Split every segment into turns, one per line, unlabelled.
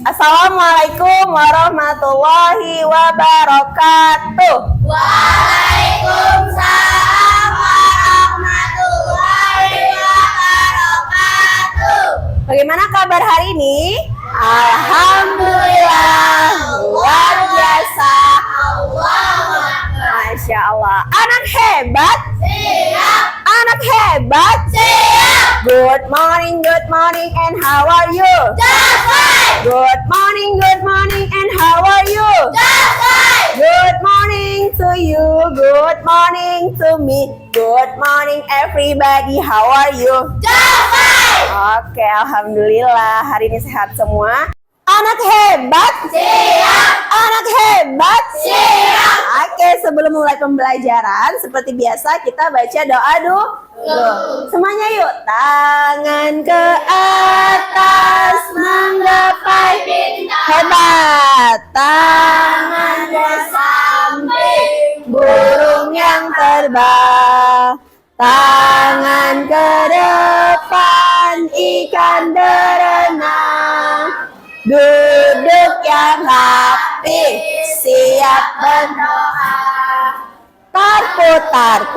Assalamualaikum warahmatullahi wabarakatuh.
Waalaikumsalam warahmatullahi wabarakatuh.
Bagaimana kabar hari ini? Alhamdulillah, luar biasa. Masya Allah. Anak hebat?
Siap.
Anak hebat?
Siap.
Good morning, and how are you?
Just fine.
Good morning, and how are you?
Just fine.
Good morning to you, good morning to me, good morning everybody, how are you?
Just fine.
Oke, alhamdulillah hari ini sehat semua. Anak hebat?
Siap.
Anak hebat?
Siap.
Oke, sebelum mulai pembelajaran, seperti biasa kita baca doa dulu. Semuanya yuk. Tangan ke atas, menggapai
bintang.
Hebat. Tangan ke samping, burung yang terbang. Tangan ke depan, ikan berenang. Duduk yang rapi, siap berdoa.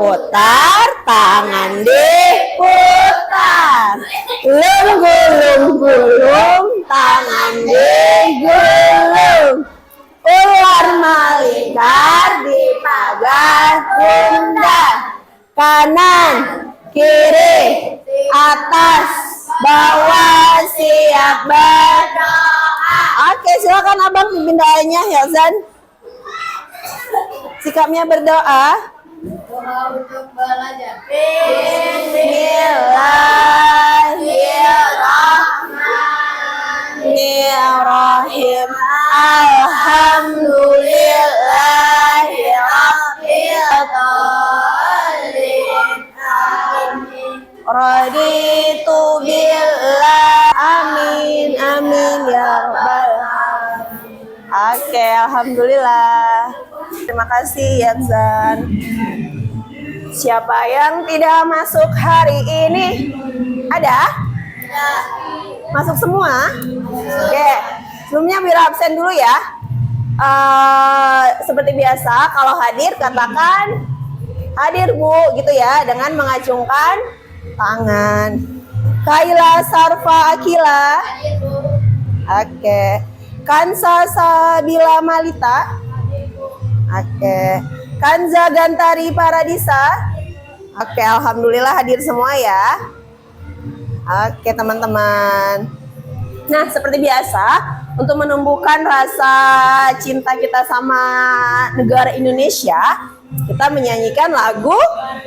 Putar, tangan diputar. Gulung, tangan digulung. Ular melingkar di pagar bunda. Kanan, kiri, atas, bawah, siap berdoa. Oke, silakan abang pimpin doanya, Yazan. Sikapnya berdoa.
Doa untuk belajar.
Bismillahirrahmanirrahim. Alhamdulillahirabbil alamin. Raditu billah. Amin ya rabbal alamin. Oke, alhamdulillah. Terima kasih Yazan. Siapa yang tidak masuk hari ini? Ada? Masuk semua? Oke. Sebelumnya Wira absen dulu ya. Seperti biasa, kalau hadir katakan hadir Bu, gitu ya, dengan mengacungkan tangan. Kaila Sarfa Akila. Oke. Kansa Sabila Malita. Oke. Kanza Gantari Paradisa. Oke, alhamdulillah hadir semua ya. Oke, teman-teman. Nah, seperti biasa, untuk menumbuhkan rasa cinta kita sama negara Indonesia, kita menyanyikan lagu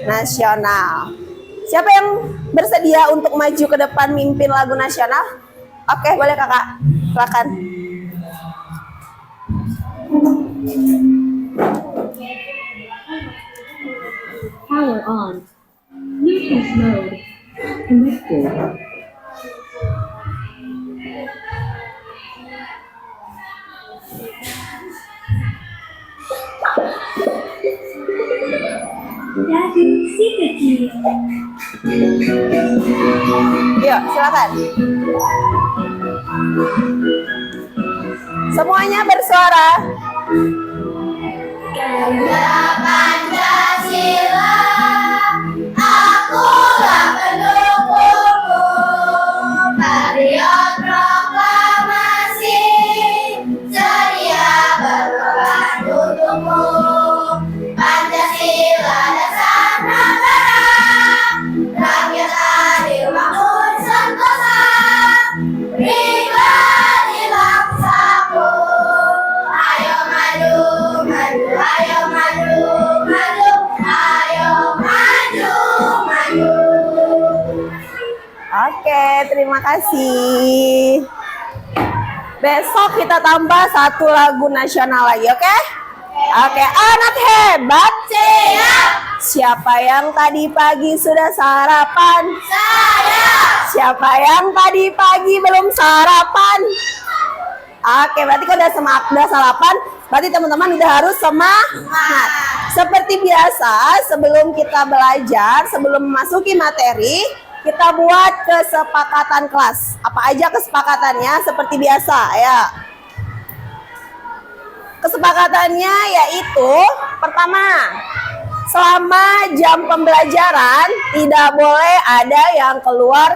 nasional. Siapa yang bersedia untuk maju ke depan mimpin lagu nasional? Oke, boleh Kakak. Silakan.
Power on. Bluetooth mode. Connected. Lagu si kecil.
Yuk, silakan. Semuanya bersuara.
Ganda Pancasila, akulah pendukungmu. Patriot proklamasi, sedia berkorban untukmu. Pancasila dasar negara, rakyat adil makmur sentosa. Pribadi bangsaku, ayo maju, maju, ayo maju, maju, ayo maju, maju.
Oke, terima kasih. Besok kita tambah satu lagu nasional lagi, oke? Oke, anak hebat.
Siap.
Siapa yang tadi pagi sudah sarapan?
Saya.
Siapa yang tadi pagi belum sarapan? Oke, berarti kalau udah sarapan, berarti teman-teman udah harus semangat. Seperti biasa, sebelum kita belajar, sebelum memasuki materi, kita buat kesepakatan kelas. Apa aja kesepakatannya? Seperti biasa ya. Kesepakatannya yaitu pertama, selama jam pembelajaran tidak boleh ada yang keluar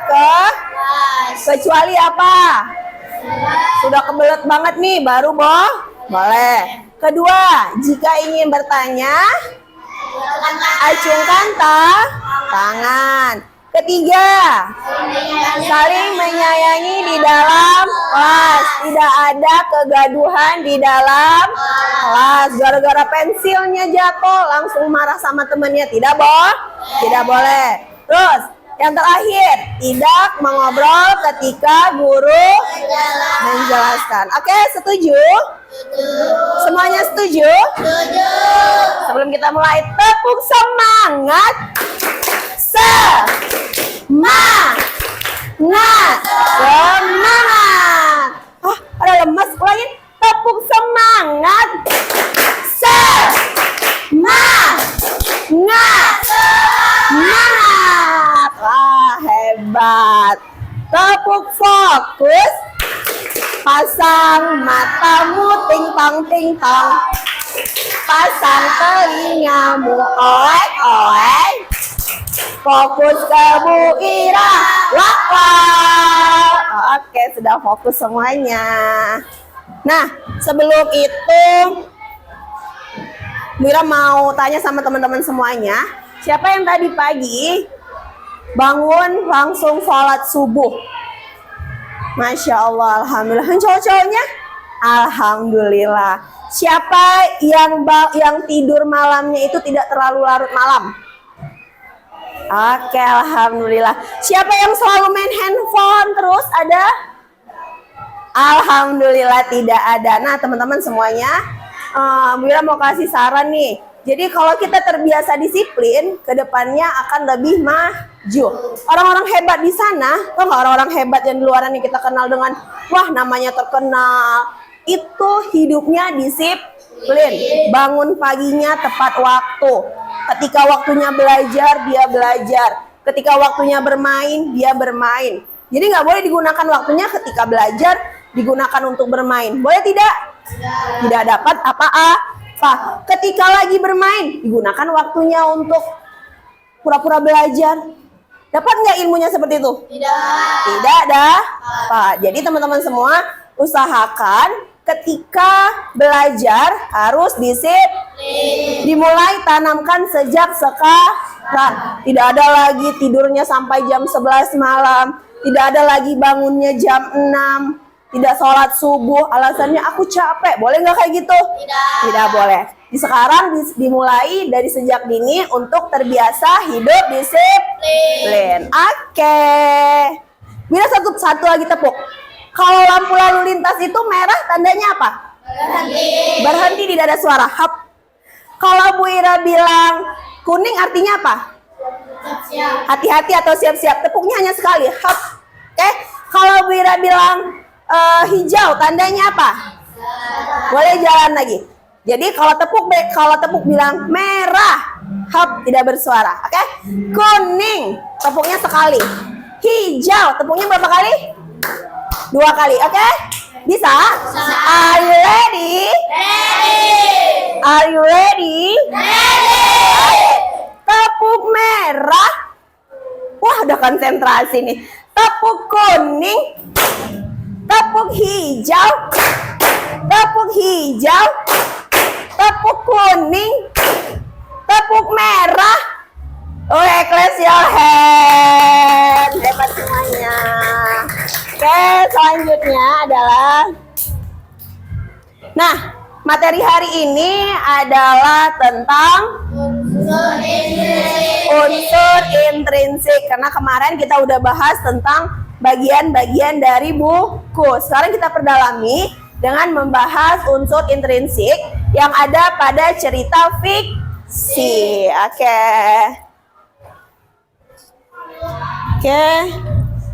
kecuali apa? Sudah kebelet banget nih baru boleh. Kedua, jika ingin bertanya acungkan tangan. Ketiga, saling menyayangi di dalam kelas. Tidak ada kegaduhan di dalam kelas. Gara-gara pensilnya jatuh langsung marah sama temannya. Tidak boleh. Terus, yang terakhir, tidak mengobrol ketika guru menjelaskan. Oke, setuju? Semuanya setuju? Sebelum kita mulai, tepuk semangat. Semangat. Ada lemas, ulangin. Tepuk semangat. Semangat. Wah, hebat. Tepuk fokus. Pasang matamu ting-tang. Pasang telingamu oek. Fokus ke Bu Ira. Wah. Oke, sudah fokus semuanya. Nah, sebelum itu Bu Ira mau tanya sama teman-teman semuanya, siapa yang tadi pagi bangun langsung sholat subuh? Masya Allah, alhamdulillah. Cowok-cowoknya? Alhamdulillah. Siapa yang tidur malamnya itu tidak terlalu larut malam? Oke, alhamdulillah. Siapa yang selalu main handphone terus ada? Alhamdulillah tidak ada. Nah, teman-teman semuanya, Bu Ira mau kasih saran nih. Jadi kalau kita terbiasa disiplin, kedepannya akan lebih maju. Orang-orang hebat di sana, tau nggak orang-orang hebat yang di luaran yang kita kenal dengan, wah namanya terkenal, itu hidupnya disiplin. Bangun paginya tepat waktu. Ketika waktunya belajar, dia belajar. Ketika waktunya bermain, dia bermain. Jadi nggak boleh digunakan waktunya ketika belajar, digunakan untuk bermain. Boleh tidak? Tidak dapat apa-apa. Ketika lagi bermain, digunakan waktunya untuk pura-pura belajar. Dapat nggak ilmunya seperti itu? Tidak dapat. Jadi teman-teman semua, usahakan ketika belajar harus disiplin. Dimulai tanamkan sejak sekarang. Tidak ada lagi tidurnya sampai jam 11 malam. Tidak ada lagi bangunnya jam 6. Tidak sholat subuh, alasannya aku capek. Boleh nggak kayak gitu? Tidak boleh. Sekarang dimulai dari sejak dini untuk terbiasa hidup disiplin. Oke. Bila satu lagi tepuk. Kalau lampu lalu lintas itu merah, tandanya apa? Berhenti, tidak ada suara. Hap. Kalau Bu Ira bilang kuning, artinya apa? Hati-hati atau siap-siap. Tepuknya hanya sekali. Hap. Oke. Kalau Bu Ira bilang hijau, tandanya apa? Boleh jalan lagi. Jadi kalau tepuk bilang merah, hap, tidak bersuara. Oke? Kuning, tepuknya sekali. Hijau, tepuknya berapa kali? 2 kali. Oke? Bisa? Are you ready? Are you ready? Tepuk merah. Wah, udah konsentrasi nih. Tepuk kuning. Tepuk hijau, tepuk kuning, tepuk merah. Oke, clap your hand. Hebat semuanya. Oke, selanjutnya adalah, nah, materi hari ini adalah tentang unsur intrinsik. Karena kemarin kita udah bahas tentang bagian-bagian dari buku. Sekarang kita perdalami dengan membahas unsur intrinsik yang ada pada cerita fiksi. Oke.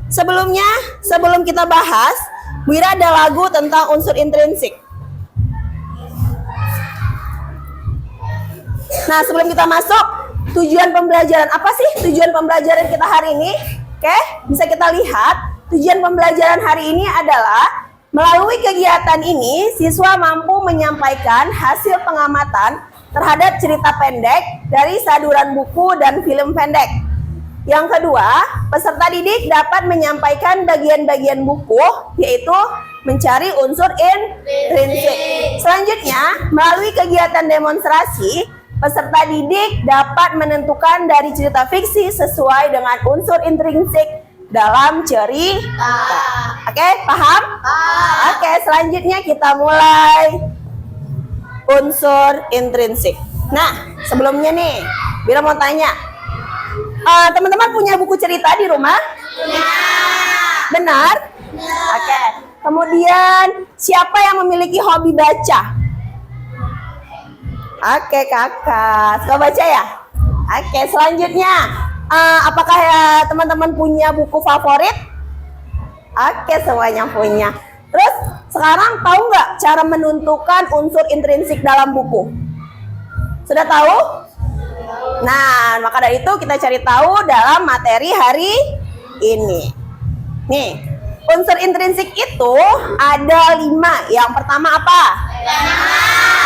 Sebelum kita bahas, Bu Ira ada lagu tentang unsur intrinsik. Nah, sebelum kita masuk, tujuan pembelajaran apa sih? Tujuan pembelajaran kita hari ini? Oke, bisa kita lihat tujuan pembelajaran hari ini adalah melalui kegiatan ini siswa mampu menyampaikan hasil pengamatan terhadap cerita pendek dari saduran buku dan film pendek. Yang kedua, peserta didik dapat menyampaikan bagian-bagian buku, yaitu mencari unsur intrinsik. Selanjutnya, melalui kegiatan demonstrasi, peserta didik dapat menentukan dari cerita fiksi sesuai dengan unsur intrinsik dalam cerita. Oke, paham? Oke, selanjutnya kita mulai unsur intrinsik. Nah, sebelumnya nih, Bira mau tanya, teman-teman punya buku cerita di rumah? Benar? Oke. Kemudian siapa yang memiliki hobi baca? Oke, kakak. Suka baca ya? Oke, selanjutnya, apakah ya teman-teman punya buku favorit? Oke, semuanya punya. Terus sekarang tahu nggak cara menentukan unsur intrinsik dalam buku? Sudah tahu? Nah, maka dari itu kita cari tahu dalam materi hari ini. Nih, unsur intrinsik itu ada 5. Yang pertama apa?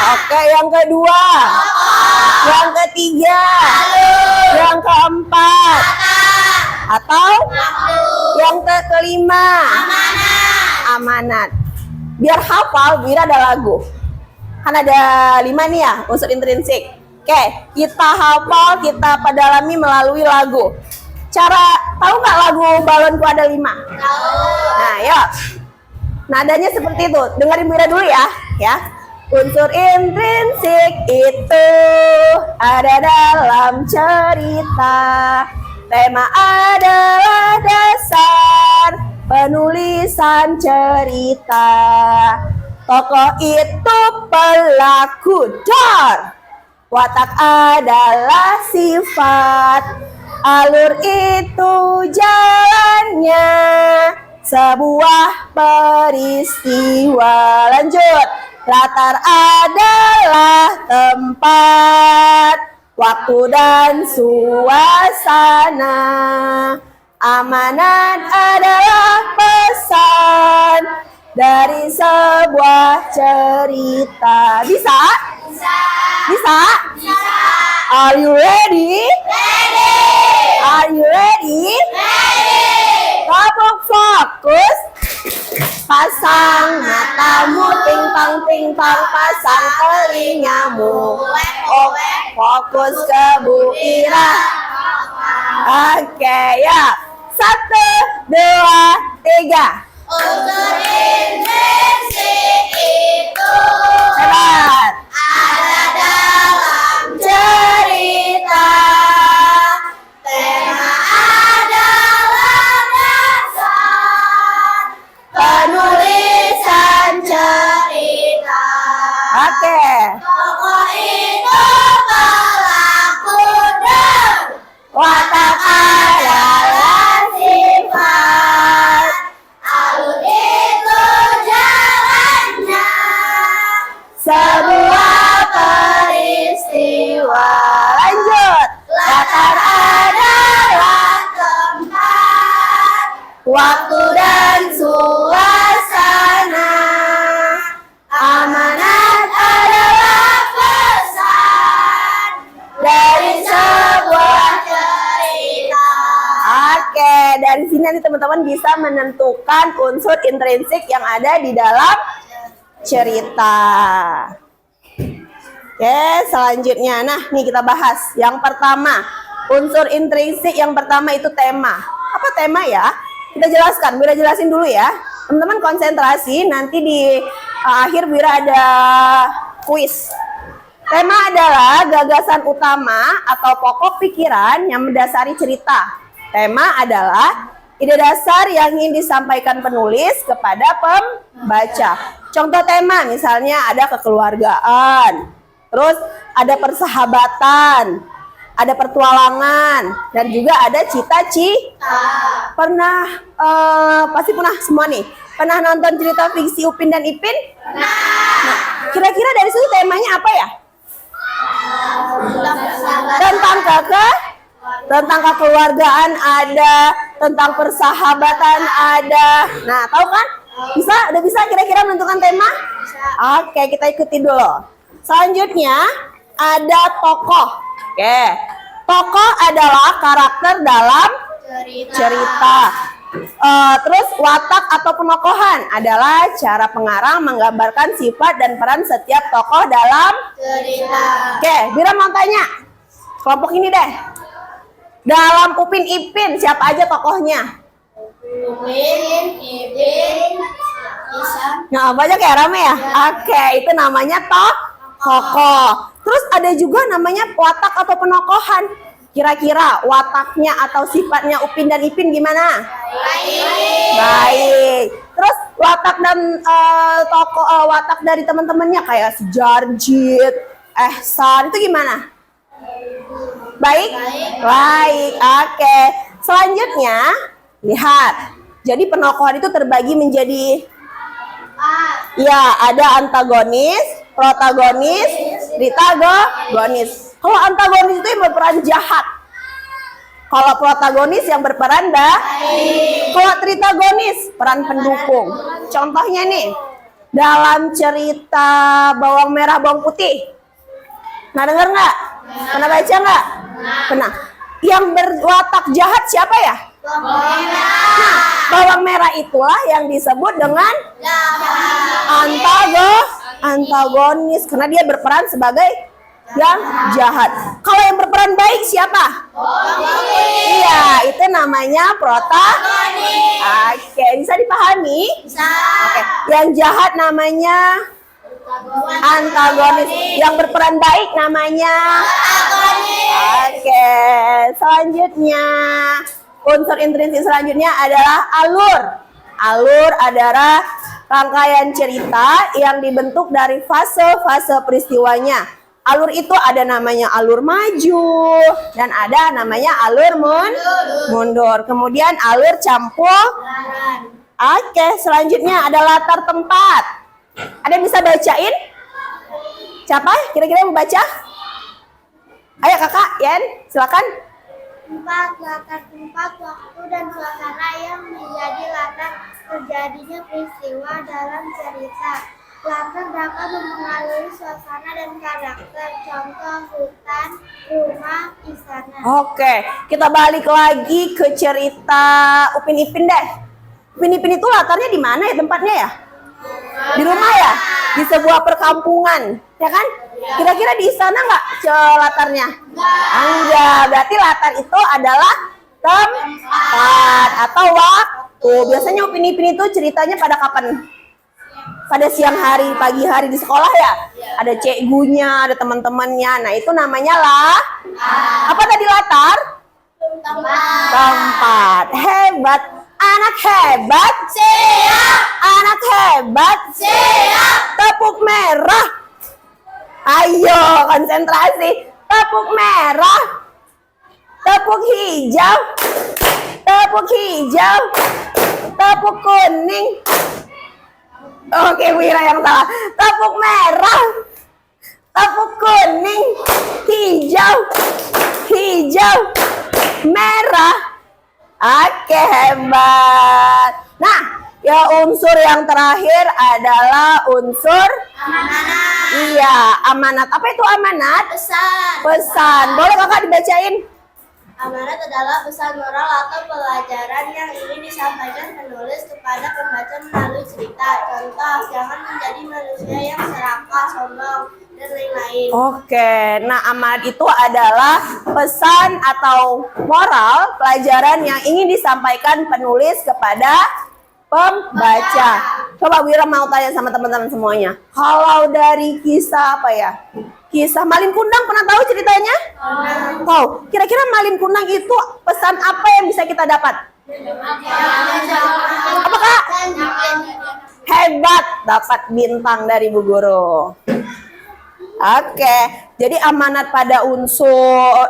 Oke, yang kedua, yang ketiga, yang keempat, atau yang kelima, amanat. Biar hafal, Bira ada lagu. Kan ada 5 nih ya unsur intrinsik. Oke, kita hafal, kita pedalami melalui lagu. Cara tahu nggak lagu Balonku Ada 5? Nah, yuk. Nadanya seperti itu. Dengerin Bira dulu ya. Unsur intrinsik itu ada dalam cerita. Tema adalah dasar penulisan cerita. Tokoh itu pelaku dar. Watak adalah sifat. Alur itu jalannya. Sebuah peristiwa. Lanjut. Latar adalah tempat. Waktu dan suasana. Amanat adalah pesan dari sebuah cerita. Bisa? Bisa? Are you ready? Are you ready? Kamu fokus. Pasang matamu, ting-tang, pasang telingamu. Oh, fokus ke Bu Ira. Oke, ya. 1, 2, 3.
Unsur intrinsik itu
Hebat.
ada dalam
Cerita.
tema adalah dasar
Penulisan
cerita.
Oke.
Tokoh itu pelaku dan
Watak adalah
sifat. Alur itu jalannya.
sebuah peristiwa. Lanjut. Latar adalah
tempat.
waktu dan suasana. Amanat adalah
Pesan
dari sebuah.
cerita.
Oke, dari sini nanti teman-teman bisa menentukan unsur intrinsik yang ada di dalam cerita. Oke, selanjutnya. Nah, nih kita bahas. Yang pertama, unsur intrinsik yang pertama itu tema. Apa tema ya? Kita jelaskan. Bira jelasin dulu ya. Teman-teman konsentrasi, nanti di akhir Bira ada kuis. Tema adalah gagasan utama atau pokok pikiran yang mendasari cerita. Tema adalah ide dasar yang ingin disampaikan penulis kepada pembaca. Contoh tema misalnya ada kekeluargaan, terus ada persahabatan, ada pertualangan, dan juga ada cita-cita. Pasti pernah semua nih. Pernah nonton cerita fiksi Upin dan Ipin? Nah, kira-kira dari situ temanya apa ya? Tentang tentang kekeluargaan ada, tentang persahabatan ada. Nah, tahu kan? Bisa? Udah bisa kira-kira menentukan tema? Oke, kita ikuti dulu. Selanjutnya ada tokoh. Oke. Tokoh adalah karakter dalam cerita. Terus watak atau penokohan adalah cara pengarang menggambarkan sifat dan peran setiap tokoh dalam
cerita.
Oke, Bira mau tanya. Kelompok ini deh. Dalam Upin Ipin siapa aja tokohnya?
Upin, Ipin, Isan.
Nah, banyak ya, rame ya? Oke, itu namanya tokoh. Terus ada juga namanya watak atau penokohan. Kira-kira wataknya atau sifatnya Upin dan Ipin gimana? Baik. Terus watak dan watak dari teman-temannya kayak si Jarjit, Ehsan itu gimana? Baik? Baik. Oke. Selanjutnya, lihat. Jadi penokohan itu terbagi menjadi ya, ada antagonis, protagonis, tritagonis. Kalau antagonis itu yang berperan jahat. Kalau protagonis yang berperan baik. Kalau tritagonis peran pendukung. Contohnya nih, dalam cerita Bawang Merah Bawang Putih. Pernah dengar nggak? Pernah baca nggak? Pernah. Yang berwatak jahat siapa ya? Bawang merah itulah yang disebut dengan antagonis karena dia berperan sebagai yang jahat. Kalau yang berperan baik siapa? Iya, itu namanya protagonis. Oke, bisa dipahami? Oke, yang jahat namanya antagonis. Yang berperan baik namanya Oke, selanjutnya unsur intrinsik selanjutnya adalah alur. Alur adalah rangkaian cerita yang dibentuk dari fase-fase peristiwanya. Alur itu ada namanya alur maju dan ada namanya alur mundur. Kemudian alur campur. Oke, selanjutnya ada latar tempat. Ada yang bisa bacain? Siapa? Kira-kira yang mau baca? Ayo kakak, Yen, silakan.
4. Latar tempat, waktu, dan suasana yang menjadi latar terjadinya peristiwa dalam cerita. Latar dapat mempengaruhi suasana dan karakter. Contoh hutan, rumah, istana.
Oke, kita balik lagi ke cerita Upin Ipin deh. Upin Ipin itu latarnya di mana ya tempatnya ya? Di rumah ya? Di sebuah perkampungan, ya kan? Kira-kira di sana nggak latarnya? Enggak, berarti latar itu adalah tempat atau waktu. Biasanya Upin Ipin itu ceritanya pada kapan? Pada siang hari, pagi hari di sekolah ya? Ada cikgunya, ada teman-temannya. Nah itu namanya apa tadi latar? Tempat. Hebat. Anak hebat.
Siap.
Anak hebat.
Siap.
Tepuk merah. Ayo konsentrasi. Tepuk merah. Tepuk hijau. Tepuk hijau. Tepuk kuning. Oke, Wira yang salah. Tepuk merah. Tepuk kuning. Hijau. Hijau. Merah. Oke, hebat. Nah, ya unsur yang terakhir adalah unsur
Amanat.
Iya, amanat. Apa itu amanat?
Pesan.
Pesan. Boleh kakak dibacain?
Amanat adalah pesan moral atau pelajaran yang ingin disampaikan penulis kepada pembaca melalui cerita. Contoh, jangan menjadi manusia yang serakah, sombong, dan lain-lain.
Oke, nah amanat itu adalah pesan atau moral pelajaran yang ingin disampaikan penulis kepada pembaca. Coba Wira mau tanya sama teman-teman semuanya. Kalau dari kisah apa ya? Kisah Malin Kundang pernah tahu ceritanya? Tahu. Kira-kira Malin Kundang itu pesan apa yang bisa kita dapat? Apa kak? Hebat, dapat bintang dari Bu Guru. Oke, jadi amanat pada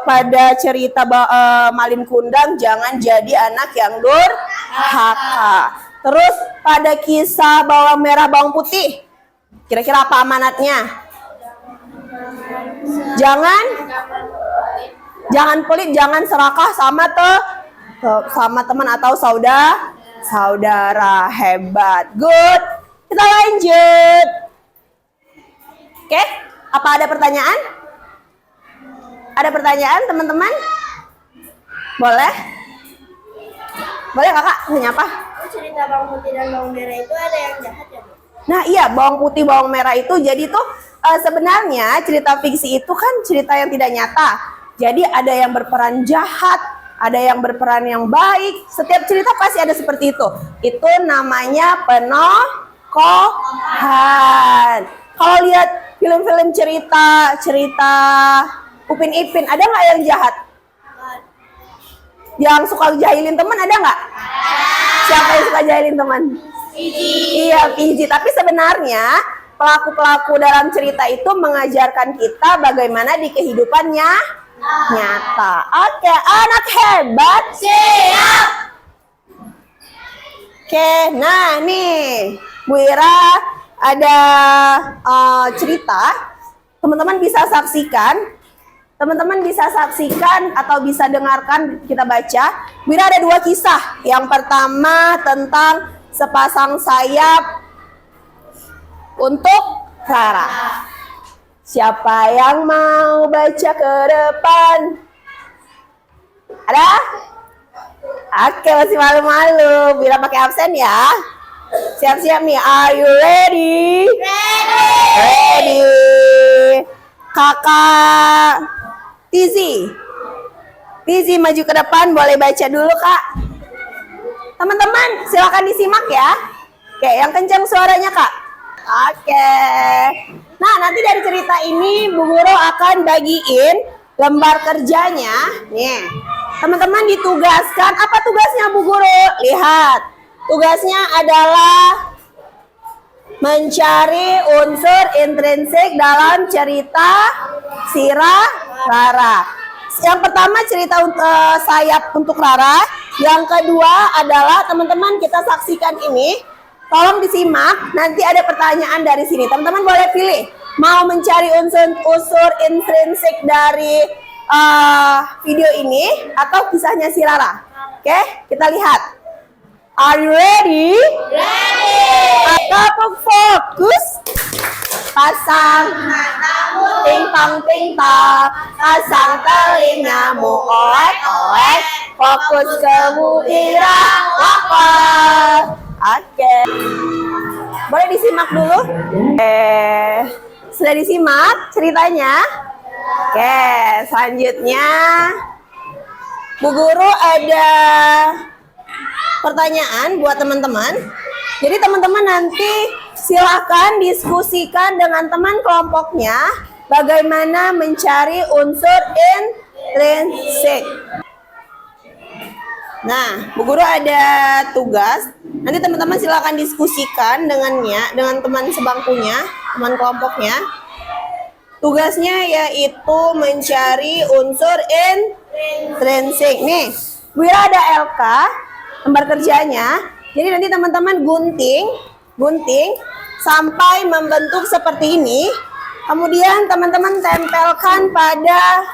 pada cerita Malin Kundang jangan jadi anak yang durhaka. Terus pada kisah Bawang Merah Bawang Putih, kira-kira apa amanatnya? Jangan Jangan pelit, jangan serakah sama teman atau saudara. Hebat. Good. Kita lanjut. Oke, apa ada pertanyaan? Ada pertanyaan, teman-teman? Boleh? Boleh kakak nanya apa?
Cerita bawang putih dan bawang merah itu ada yang jahat ya, Bu?
Nah iya, bawang putih, bawang merah itu jadi tuh sebenarnya cerita fiksi itu kan cerita yang tidak nyata. Jadi ada yang berperan jahat, ada yang berperan yang baik. Setiap cerita pasti ada seperti itu. Itu namanya penokohan. Kalau lihat film-film cerita Upin Ipin, ada nggak yang jahat? Yang suka jahilin teman ada nggak? Siapa yang suka jahilin teman? Iya, Piji. Tapi sebenarnya pelaku-pelaku dalam cerita itu mengajarkan kita bagaimana di kehidupannya nyata. Oke, anak hebat. Siap. Oke, nah nih Bu Ira ada cerita. Teman-teman bisa saksikan. Teman-teman bisa saksikan atau bisa dengarkan kita baca. Bu Ira ada 2 kisah. Yang pertama tentang sepasang sayap untuk Rara. Siapa yang mau baca ke depan? Ada? Oke, masih malu-malu. Bila pakai absen ya. Siap-siap nih. Are you ready? Ready. Kakak Tizi maju ke depan, boleh baca dulu Kak. Teman-teman silakan disimak ya. Oke, yang kencang suaranya Kak. Oke. Nah, nanti dari cerita ini Bu Guru akan bagiin lembar kerjanya. Nih, teman-teman ditugaskan. Apa tugasnya Bu Guru? Lihat, tugasnya adalah mencari unsur intrinsik dalam cerita Sirah Rara. Yang pertama cerita sayap untuk Rara. Yang kedua adalah teman-teman kita saksikan ini. Tolong disimak. Nanti ada pertanyaan dari sini. Teman-teman boleh pilih. Mau mencari unsur intrinsik dari video ini atau kisahnya si Rara. Oke, kita lihat. Are you ready? Ready. Kapok fokus. Pasang matamu, ting-tong, pasang telingamu, oek, fokus ke Bu Ira, Oke. Boleh disimak dulu? Sudah disimak ceritanya? Oke, selanjutnya Bu Guru ada pertanyaan buat teman-teman. Jadi teman-teman nanti silahkan diskusikan dengan teman kelompoknya bagaimana mencari unsur intrinsik. Nah, Bu Guru ada tugas. Nanti teman-teman silahkan diskusikan dengan teman sebangkunya, teman kelompoknya. Tugasnya yaitu mencari unsur intrinsik. Nih, Bu Ira ada LK, lembar kerjanya. Jadi nanti teman-teman gunting sampai membentuk seperti ini. Kemudian teman-teman tempelkan pada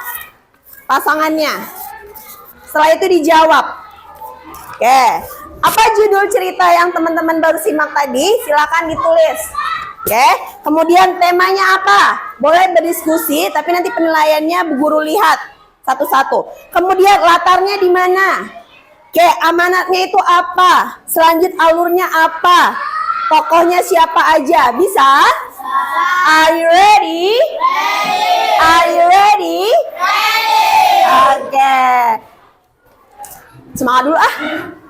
pasangannya. Setelah itu dijawab. Oke, apa judul cerita yang teman-teman baru simak tadi? Silakan ditulis. Oke, kemudian temanya apa? Boleh berdiskusi, tapi nanti penilaiannya Bu Guru lihat satu-satu. Kemudian latarnya di mana? Oke, amanatnya itu apa? Selanjut alurnya apa? Tokohnya siapa aja? Bisa? Are you ready? Are you ready? Oke. Semangat dulu ah.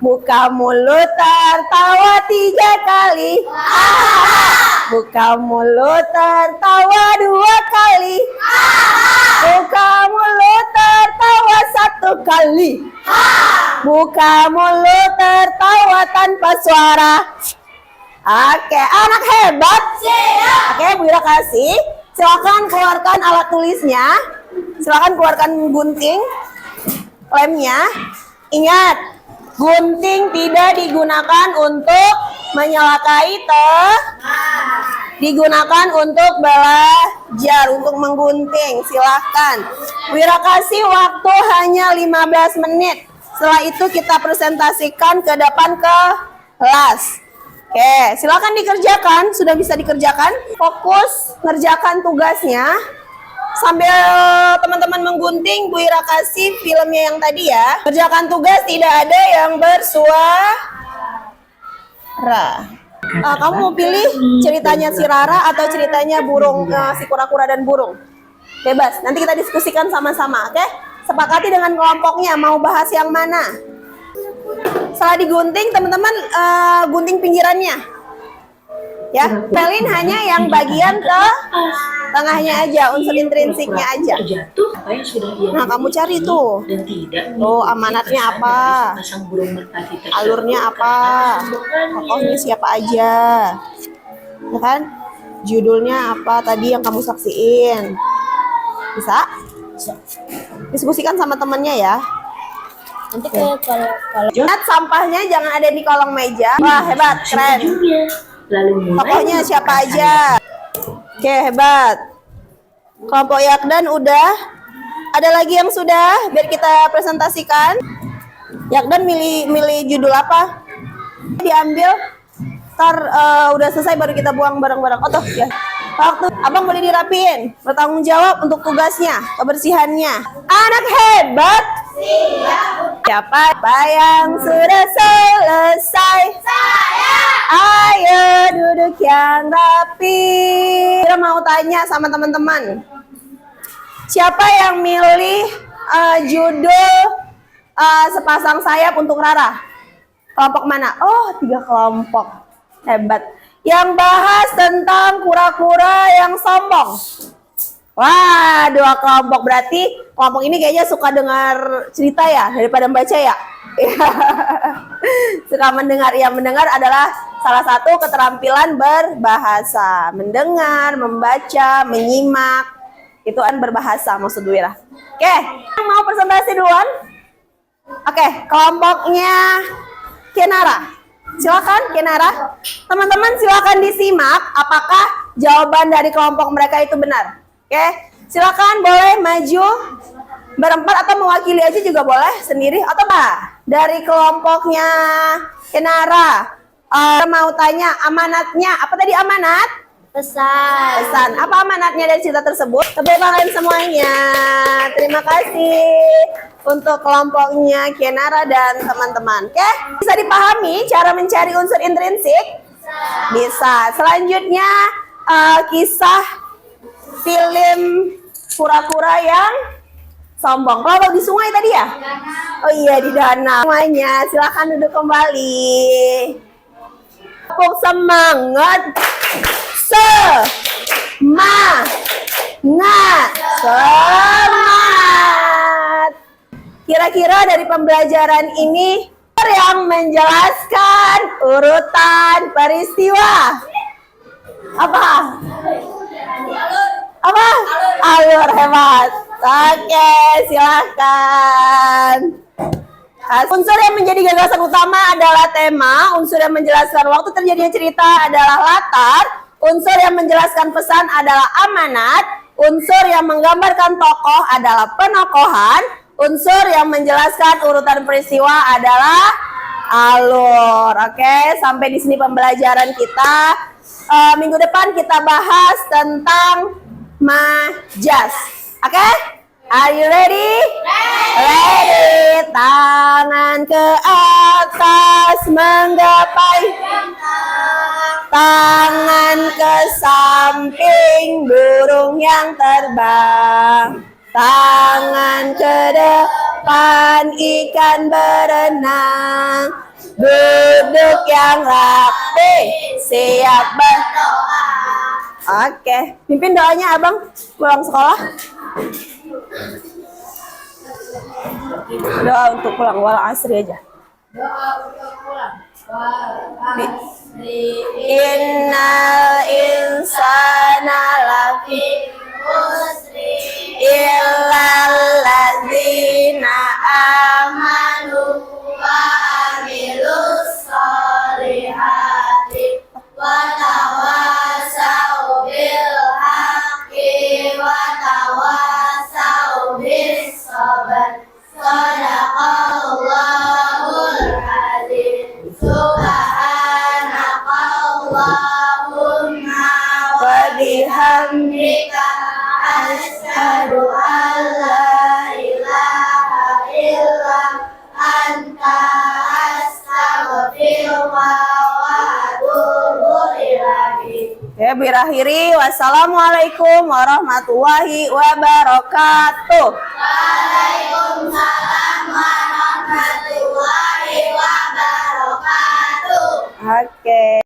Buka mulut tertawa 3 kali. Buka mulut tertawa 2 kali. Buka mulut tertawa 1 kali. Buka mulut tertawa tanpa suara. Oke, anak hebat. Oke, Bu Ira kasih. Silakan keluarkan alat tulisnya. Silakan keluarkan gunting, lemnya. Ingat, Gunting tidak digunakan untuk menyalakai digunakan untuk belajar, untuk menggunting. Silahkan. Wira kasih waktu hanya 15 menit. Setelah itu kita presentasikan ke depan kelas. Oke, silakan dikerjakan. Sudah bisa dikerjakan. Fokus ngerjakan tugasnya. Sambil teman-teman menggunting, Bu Ira kasih filmnya yang tadi ya. Kerjakan tugas, tidak ada yang bersuara. Kamu mau pilih ceritanya si Rara atau ceritanya burung, si kura-kura dan burung? Bebas, nanti kita diskusikan sama-sama, oke? Sepakati dengan kelompoknya, mau bahas yang mana? Setelah digunting, teman-teman gunting pinggirannya. Ya, pelin hanya yang bagian ke tengahnya aja, unsur intrinsiknya aja.
Jatuh, apa yang sudah ia
Nah, kamu cari tuh.
dan tidak
Tuh, amanatnya apa?
pasang burung merpati tersebut
Alurnya apa? Tokohnya siapa aja? Ya kan? Judulnya apa tadi yang kamu saksiin? Bisa? Diskusikan sama temennya ya.
Nanti kalau
Ingat sampahnya jangan ada di kolong meja. Wah, hebat, keren.
ujungnya. Lalu mulai
Tokohnya siapa aja? Oke, hebat. Kelompok Yakdan udah. Ada lagi yang sudah? Biar kita presentasikan. Yakdan milih judul apa? Diambil. Ntar udah selesai baru kita buang bareng-bareng. Oh tuh, ya. Waktu abang boleh dirapiin. Bertanggung jawab untuk tugasnya, kebersihannya. Anak hebat. Siapa yang sudah selesai? Saya. Ayo duduk yang rapi. Kita mau tanya sama teman-teman. Siapa yang milih judul sepasang sayap untuk Rara? Kelompok mana? Oh, 3 kelompok. Hebat. Yang bahas tentang kura-kura yang sombong. Wah, 2 kelompok. Berarti kelompok ini kayaknya suka dengar cerita ya daripada membaca ya. Suka mendengar. Yang mendengar adalah salah satu keterampilan berbahasa. Mendengar, membaca, menyimak. Itu kan berbahasa maksud Wira. Oke, yang mau presentasi duluan? Oke, kelompoknya Kenara. Silakan Kenara. Teman-teman silakan disimak apakah jawaban dari kelompok mereka itu benar. Oke, silakan boleh maju berempat atau mewakili aja juga boleh sendiri atau apa? Dari kelompoknya Kenara. Mau tanya amanatnya. Apa tadi amanat? Pesan. Apa amanatnya dari cerita tersebut? Tepuk tangan semuanya. Terima kasih untuk kelompoknya Kenara dan teman-teman. Oke, bisa dipahami cara mencari unsur intrinsik? Bisa. Selanjutnya kisah film kura-kura yang sombong. Kalau di sungai tadi ya? Oh iya, di danau. Semuanya silakan duduk kembali. Tepuk semangat. Semangat. Kira-kira dari pembelajaran ini yang menjelaskan urutan peristiwa apa? Alur, hebat. Oke, silahkan. Unsur yang menjadi gagasan utama adalah tema. Unsur yang menjelaskan waktu terjadinya cerita adalah latar. Unsur yang menjelaskan pesan adalah amanat. Unsur yang menggambarkan tokoh adalah penokohan. Unsur yang menjelaskan urutan peristiwa adalah alur. Oke, sampai di sini pembelajaran kita. Minggu depan kita bahas tentang majas. Oke? Are you ready? Ready. Tangan ke atas menggapai. Tangan ke samping burung yang terbang. Tangan ke depan ikan berenang. Duduk yang rapi, siap berdoa. Oke, pimpin doanya abang pulang sekolah. Doa untuk pulang wal asri aja. Innal insana lafi khusri illal ladzina amanu wa Oke, berakhiri. Wassalamualaikum warahmatullahi wabarakatuh.